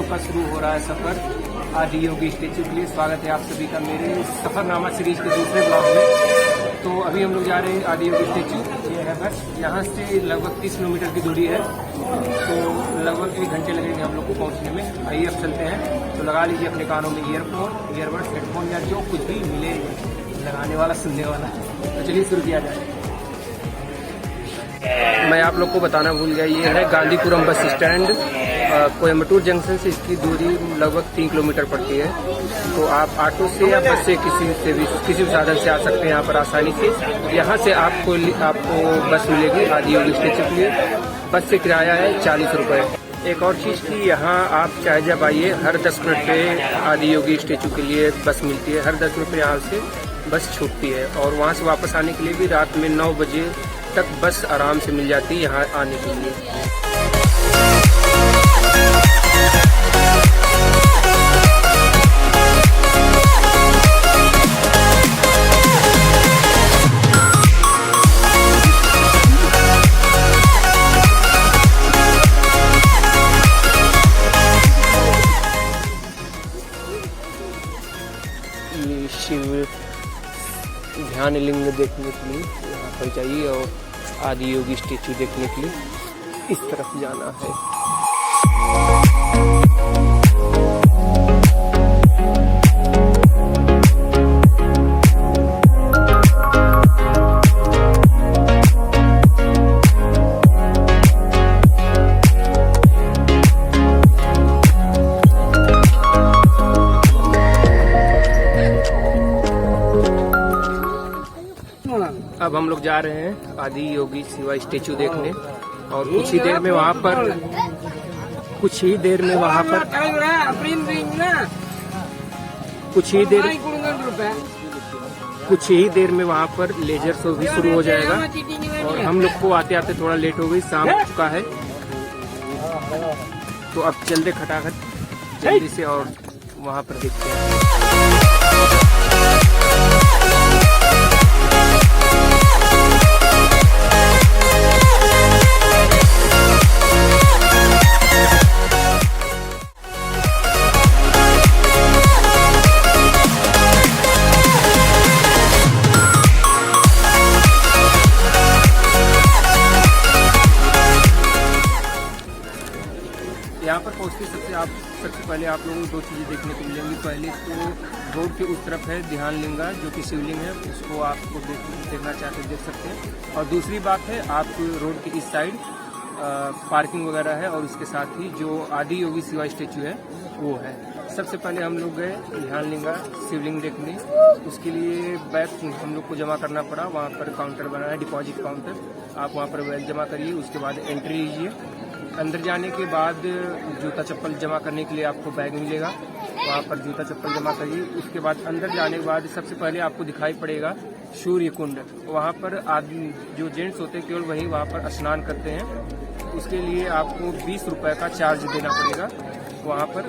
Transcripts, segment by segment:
का शुरू हो रहा है सफ़र आदि योगी स्टेचू के लिए। स्वागत है आप सभी का मेरे सफ़रनामा सीरीज के दूसरे ब्लॉग में। तो अभी हम लोग जा रहे हैं आदि योगी स्टेचू। ये है बस, यहाँ से लगभग 30 किलोमीटर की दूरी है, तो लगभग 1 घंटे लगेंगे हम लोग को पहुँचने में। आइए अब चलते हैं। तो लगा लीजिए अपने कानों में ईयरबड्स, हेडफोन या जो कुछ भी मिले लगाने वाला, सुनने वाला। तो चलिए शुरू किया जाए। मैं आप लोग को बताना भूल गया, ये है Gandhipuram bus stand. Coimbatore junction से इसकी दूरी लगभग 3 किलोमीटर पड़ती है। तो आप ऑटो से या बस से किसी भी साधन से आ सकते हैं यहाँ पर आसानी से। यहाँ से आपको बस मिलेगी आदि योगी स्टेचू के लिए। बस से किराया है 40 रुपये। एक और चीज़ की, यहाँ आप चाहे जब आइए, हर 10 मिनट पे आदि योगी स्टेचू के लिए बस मिलती है। हर 10 मिनट पे यहाँ से बस छूटती है और वहाँ से वापस आने के लिए भी रात में 9 बजे तक बस आराम से मिल जाती है यहाँ आने के लिए। शिव ध्यान लिंग देखने के लिए यहाँ पर जाइए और आदि योगी स्टेचू देखने के लिए इस तरफ जाना है। अब हम लोग जा रहे हैं आदि योगी शिवा स्टेचू देखने और कुछ ही देर में वहाँ पर कुछ ही देर में वहाँ पर लेजर शो भी शुरू हो जाएगा। और हम लोग को आते आते थोड़ा लेट हो गई, शाम हो चुका है। तो अब चलते खटाखट जल्दी से और वहाँ पर देखते हैं। यहाँ पर पहुँचते सबसे पहले आप लोगों को 2 चीज़ें देखने को मिलेंगी। पहले तो रोड के उस तरफ है ध्यान लिंगा, जो कि शिवलिंग है, उसको आपको देखना चाहते देख सकते हैं। और दूसरी बात है, आप रोड के इस साइड पार्किंग वगैरह है और उसके साथ ही जो आदि योगी शिवा स्टेचू है वो है। सबसे पहले हम लोग गए ध्यान लिंगा शिवलिंग देखने। उसके लिए बैग हम लोग को जमा करना पड़ा। वहाँ पर काउंटर बना है, डिपॉजिट काउंटर। आप वहाँ पर बैग जमा करिए, उसके बाद एंट्री लीजिए। अंदर जाने के बाद जूता चप्पल जमा करने के लिए आपको बैग मिलेगा, वहाँ पर जूता चप्पल जमा करिए। उसके बाद अंदर जाने के बाद सबसे पहले आपको दिखाई पड़ेगा सूर्य कुंड। वहाँ पर आदमी जो जेंट्स होते हैं केवल वही वहाँ पर स्नान करते हैं। उसके लिए आपको 20 रुपये का चार्ज देना पड़ेगा वहाँ पर।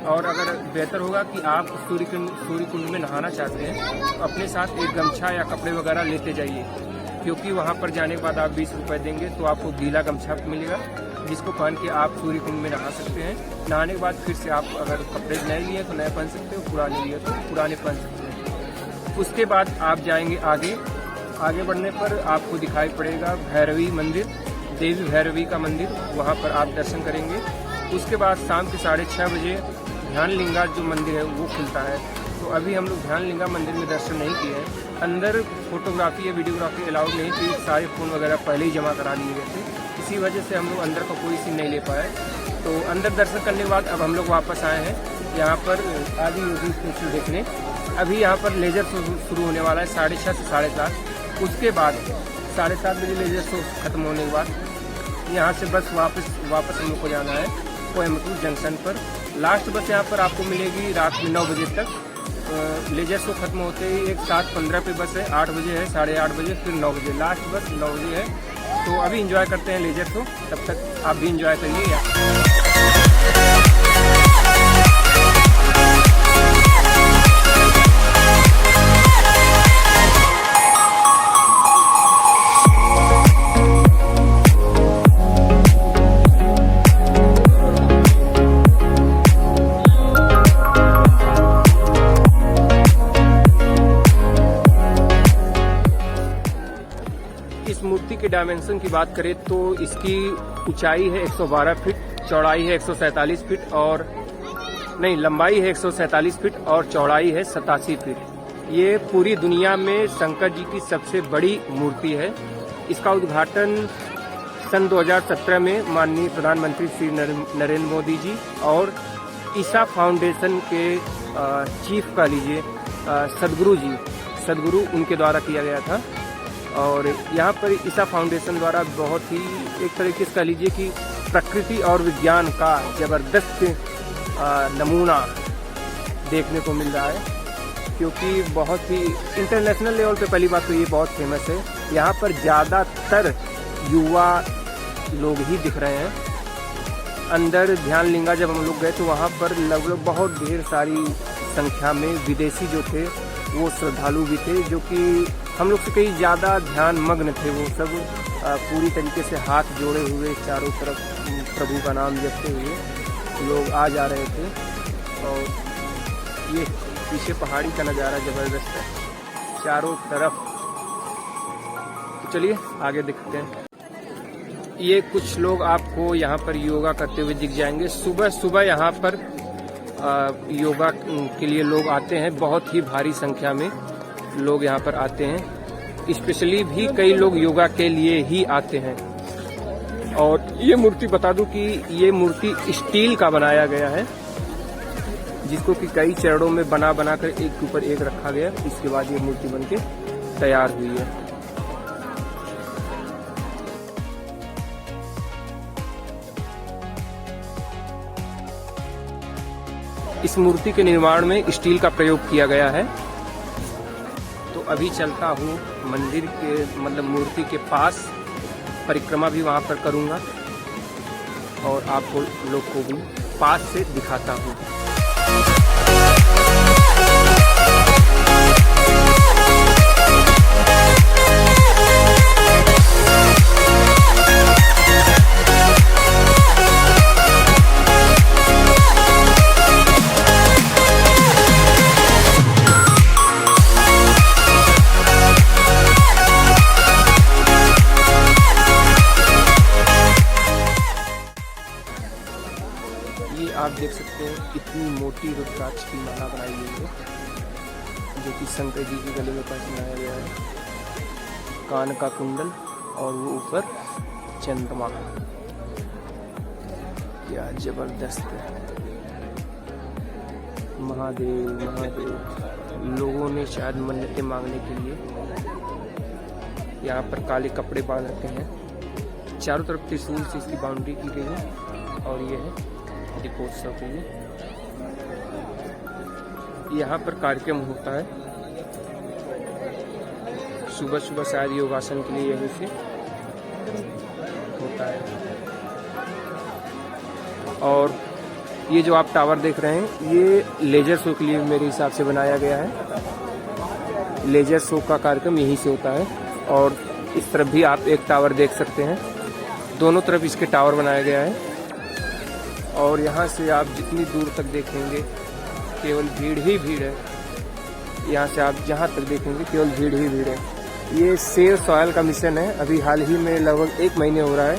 और अगर बेहतर होगा कि आप सूर्य कुंड में नहाना चाहते हैं तो अपने साथ एक गमछा या कपड़े वगैरह लेते जाइए, क्योंकि वहाँ पर जाने के बाद आप 20 रुपये देंगे तो आपको गीला गमछा मिलेगा, जिसको पहन के आप सूर्य कुंड में नहा सकते हैं। नहाने के बाद फिर से आप अगर कपड़े नए लिए तो नए पहन सकते हो, पुराने लिए तो पुराने पहन सकते हैं। उसके बाद आप जाएंगे आगे बढ़ने पर आपको दिखाई पड़ेगा भैरवी मंदिर, देवी भैरवी का मंदिर। वहाँ पर आप दर्शन करेंगे। उसके बाद शाम के 6:30 बजे ध्यान लिंगा जो मंदिर है वो खुलता है। तो अभी हम लोग ध्यान लिंगा मंदिर में दर्शन नहीं किए हैं। अंदर फोटोग्राफी या वीडियोग्राफी अलाउड नहीं थी, सारे फ़ोन वगैरह पहले ही जमा करा लिए गए थे। इसी वजह से हम लोग अंदर का कोई सीन नहीं ले पाए। तो अंदर दर्शन करने के बाद अब हम लोग वापस आए हैं यहाँ पर आदि योगी स्टेचू देखने। अभी यहाँ पर लेजर शो शुरू होने वाला है 6:30 से 7:30। उसके बाद 7:30 बजे लेजर शो खत्म होने के बाद यहाँ से बस वापस हम लोग को जाना है कोयम्बटूर जंक्शन पर। लास्ट बस यहाँ पर आपको मिलेगी रात में 9 बजे तक। लेजर शो खत्म होते ही एक 7:15 पे बस है, 8 बजे है, 8:30 बजे, फिर 9 बजे। लास्ट बस 9 बजे है। तो अभी एंजॉय करते हैं लेजर शो, तब तक आप भी एंजॉय करिए। मूर्ति के डायमेंशन की बात करें तो इसकी ऊंचाई है 112 फीट, चौड़ाई है 147 फीट और नहीं, लंबाई है 147 फीट और चौड़ाई है 87 फीट। ये पूरी दुनिया में शंकर जी की सबसे बड़ी मूर्ति है। इसका उद्घाटन सन 2017 में माननीय प्रधानमंत्री श्री नरेंद्र मोदी जी और ईसा फाउंडेशन के चीफ का लीजिए सदगुरु उनके द्वारा किया गया था। और यहाँ पर ईसा फाउंडेशन द्वारा बहुत ही एक तरीके से कह लीजिए कि प्रकृति और विज्ञान का जबरदस्त नमूना देखने को मिल रहा है, क्योंकि बहुत ही इंटरनेशनल लेवल पे पहली बात तो ये बहुत फेमस है। यहाँ पर ज़्यादातर युवा लोग ही दिख रहे हैं। अंदर ध्यान लिंगा जब हम लोग गए तो वहाँ पर लगभग बहुत ढेर सारी संख्या में विदेशी जो थे वो श्रद्धालु भी थे, जो कि हम लोग से कहीं ज़्यादा ध्यान मग्न थे। वो सब पूरी तरीके से हाथ जोड़े हुए चारों तरफ प्रभु का नाम जपते हुए लोग आ जा रहे थे। और ये पीछे पहाड़ी का नज़ारा ज़बरदस्त है चारों तरफ। तो चलिए आगे दिखते हैं। ये कुछ लोग आपको यहाँ पर योगा करते हुए दिख जाएंगे। सुबह सुबह यहाँ पर योगा के लिए लोग आते हैं, बहुत ही भारी संख्या में लोग यहाँ पर आते हैं। स्पेशली भी कई लोग योगा के लिए ही आते हैं। और ये मूर्ति बता दूं कि ये मूर्ति स्टील का बनाया गया है, जिसको कि कई चरणों में बना कर एक के ऊपर एक रखा गया। इसके बाद ये मूर्ति बनके तैयार हुई है। इस मूर्ति के निर्माण में स्टील का प्रयोग किया गया है। तो अभी चलता हूँ मंदिर के मूर्ति के पास, परिक्रमा भी वहाँ पर करूँगा और आपको लोग को भी पास से दिखाता हूँ। आप देख सकते हैं इतनी मोटी रुद्राक्ष की माला बनाई गई है, जो कि शंकर जी के गले में पहनाया गया है। कान का कुंडल और वो ऊपर चंद्रमा, क्या जबरदस्त है। महादेव महादेव। लोगों ने शायद मन्नतें मांगने के लिए यहाँ पर काले कपड़े बांध रखे हैं। चारों तरफ त्रिशूल से इसकी बाउंड्री की गई है। और ये है दीपोत्सव के लिए यहाँ पर कार्यक्रम होता है। सुबह सुबह शायद योगासन के लिए यहीं से होता है। और ये जो आप टावर देख रहे हैं, ये लेजर शो के लिए मेरे हिसाब से बनाया गया है। लेजर शो का कार्यक्रम यहीं से होता है। और इस तरफ भी आप एक टावर देख सकते हैं। दोनों तरफ इसके टावर बनाया गया है। और यहाँ से आप जितनी दूर तक देखेंगे केवल भीड़ ही भीड़ है। यहाँ से आप जहाँ तक देखेंगे केवल भीड़ ही भीड़ है। ये सेव सॉइल का मिशन है। अभी हाल ही में लगभग 1 महीने हो रहा है,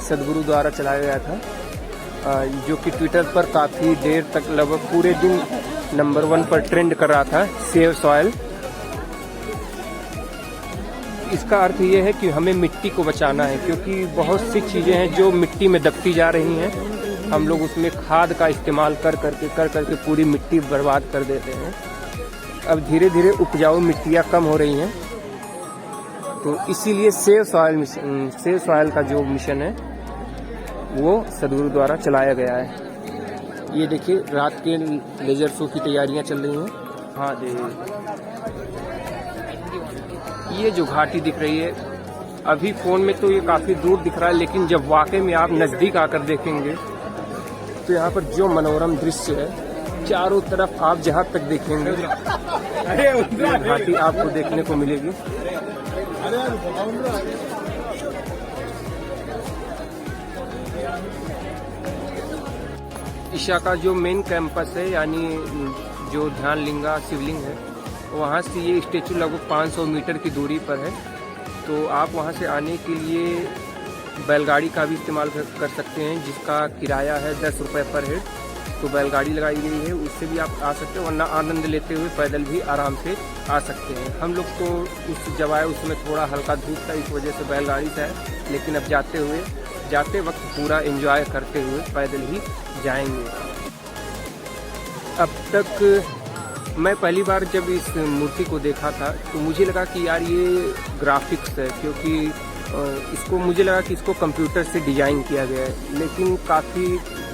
सदगुरु द्वारा चलाया गया था, जो कि ट्विटर पर काफ़ी देर तक लगभग पूरे दिन नंबर 1 पर ट्रेंड कर रहा था, सेव सॉइल। इसका अर्थ ये है कि हमें मिट्टी को बचाना है, क्योंकि बहुत सी चीज़ें हैं जो मिट्टी में दबती जा रही हैं। हम लोग उसमें खाद का इस्तेमाल कर करके पूरी मिट्टी बर्बाद कर देते हैं। अब धीरे धीरे उपजाऊ मिट्टियाँ कम हो रही हैं। तो इसीलिए सेव सॉइल का जो मिशन है वो सदगुरु द्वारा चलाया गया है। ये देखिए रात के लेजर शो की तैयारियां चल रही हैं। हाँ ये जो घाटी दिख रही है, अभी फ़ोन में तो ये काफ़ी दूर दिख रहा है, लेकिन जब वाकई में आप नज़दीक आकर देखेंगे तो यहाँ पर जो मनोरम दृश्य है, चारों तरफ आप जहाँ तक देखेंगे ये घाटी आपको देखने को मिलेगी। ईशा का जो मेन कैंपस है, यानी जो ध्यान लिंगा शिवलिंग है, वहाँ से ये स्टेचू लगभग 500 मीटर की दूरी पर है। तो आप वहाँ से आने के लिए बैलगाड़ी का भी इस्तेमाल कर सकते हैं, जिसका किराया है 10 रुपये पर हेड। तो बैलगाड़ी लगाई गई है, उससे भी आप आ सकते हैं, वरना आनंद लेते हुए पैदल भी आराम से आ सकते हैं। हम लोग तो उस जब आए उसमें थोड़ा हल्का धूप था, इस वजह से बैलगाड़ी से आए, लेकिन अब जाते वक्त पूरा एंजॉय करते हुए पैदल ही जाएंगे। अब तक मैं पहली बार जब इस मूर्ति को देखा था तो मुझे लगा कि यार ये ग्राफिक्स है, क्योंकि इसको मुझे लगा कि इसको कंप्यूटर से डिज़ाइन किया गया है, लेकिन काफ़ी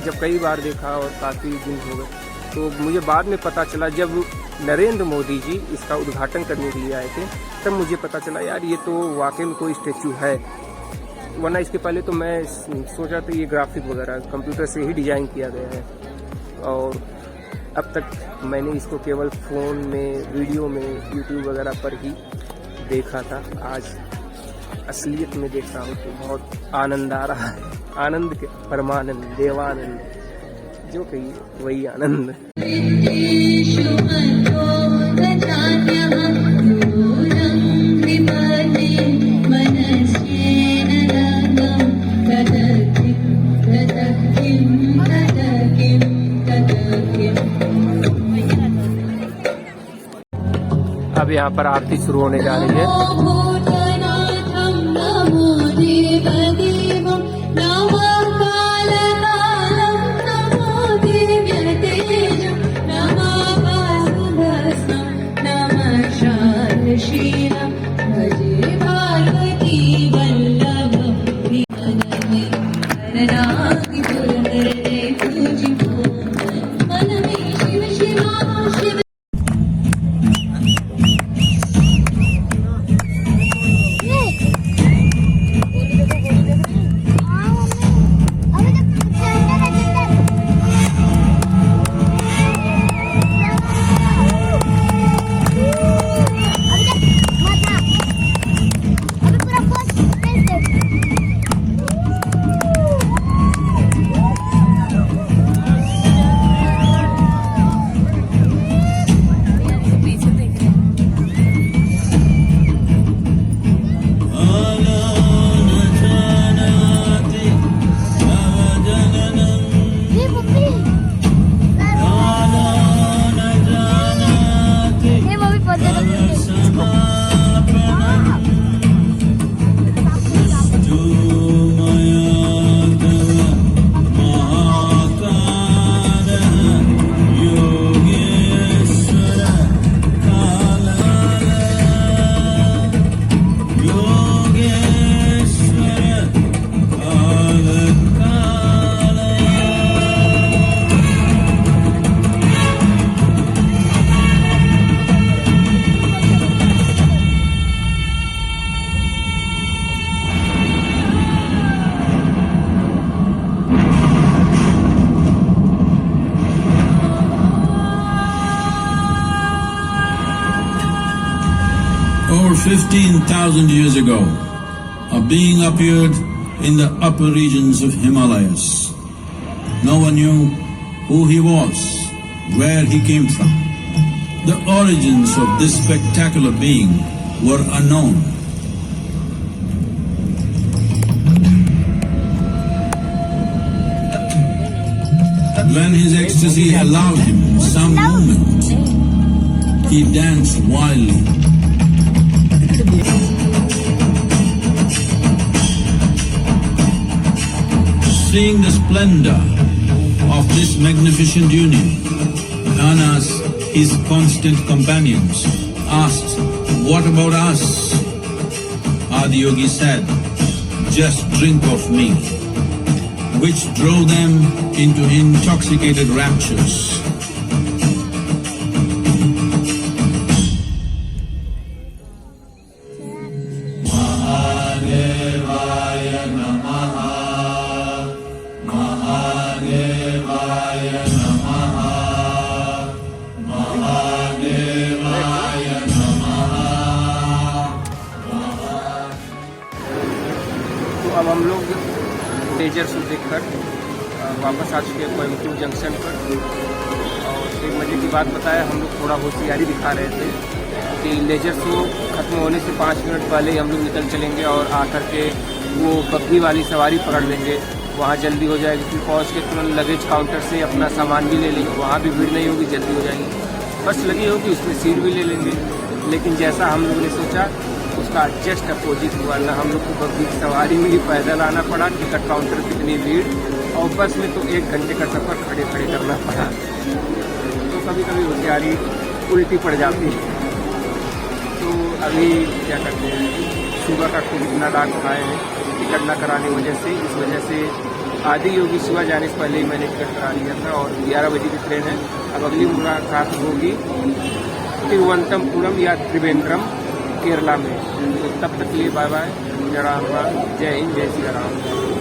जब कई बार देखा और काफ़ी दिन हो गए तो मुझे बाद में पता चला, जब नरेंद्र मोदी जी इसका उद्घाटन करने के लिए आए थे तब मुझे पता चला यार ये तो वाकई में कोई स्टैचू है, वरना इसके पहले तो मैं सोचा था ये ग्राफिक वगैरह कंप्यूटर से ही डिज़ाइन किया गया है। और अब तक मैंने इसको केवल फ़ोन में, वीडियो में, यूट्यूब वगैरह पर ही देखा था। आज असलियत में देख रहा हूँ तो बहुत आनंद आ रहा है। आनंद के परमानंद, देवानंद, जो कहिए वही आनंद। अब यहाँ पर आरती शुरू होने जा रही है। Over 15,000 years ago, a being appeared in the upper regions of Himalayas. No one knew who he was, where he came from. The origins of this spectacular being were unknown. When his ecstasy allowed him some movement, he danced wildly. Seeing the splendor of this magnificent union, Anas, his constant companions, asked, "What about us?" Adiyogi said, "Just drink of me," which drove them into intoxicated raptures. अब हम लोग laser show देखकर वापस आ चुके हैं Coimbatore junction पर। और एक मजे की बात बताया, हम लोग थोड़ा होशियारी दिखा रहे थे कि लेजर शो खत्म होने से 5 मिनट पहले ही हम लोग निकल चलेंगे और आकर के वो बग्घी वाली सवारी पकड़ लेंगे, वहाँ जल्दी हो जाएगी। फिर पहुँच के तुरंत लगेज काउंटर से अपना सामान भी ले लेंगे, वहाँ भी भीड़ नहीं होगी, जल्दी हो जाएगी। बस लगी होगी, उसमें सीट भी ले लेंगे। लेकिन जैसा हम लोगों ने सोचा उसका जस्ट अपोजिट हुआ ना, हम लोग को बग्घी की सवारी में ही पैदल आना पड़ा, टिकट काउंटर की इतनी भीड़, और बस में तो 1 घंटे का सफ़र खड़े खड़े करना पड़ा। तो कभी कभी होशियारी उल्टी पड़ जाती है। तो अभी क्या करते हैं, सुबह का खूब इतना डाक उठाए हैं टिकट न कराने की वजह से। इस वजह से आदि योगी सुबह जाने से पहले ही मैंने टिकट करा लिया था और 11 बजे की ट्रेन है। अब अगली मुलाकात होगी तिरुवनंतपुरम या त्रिवेंद्रम केरला में। तो तब तक के लिए बाय बाय, जय राम, जय हिंद, जय श्री राम।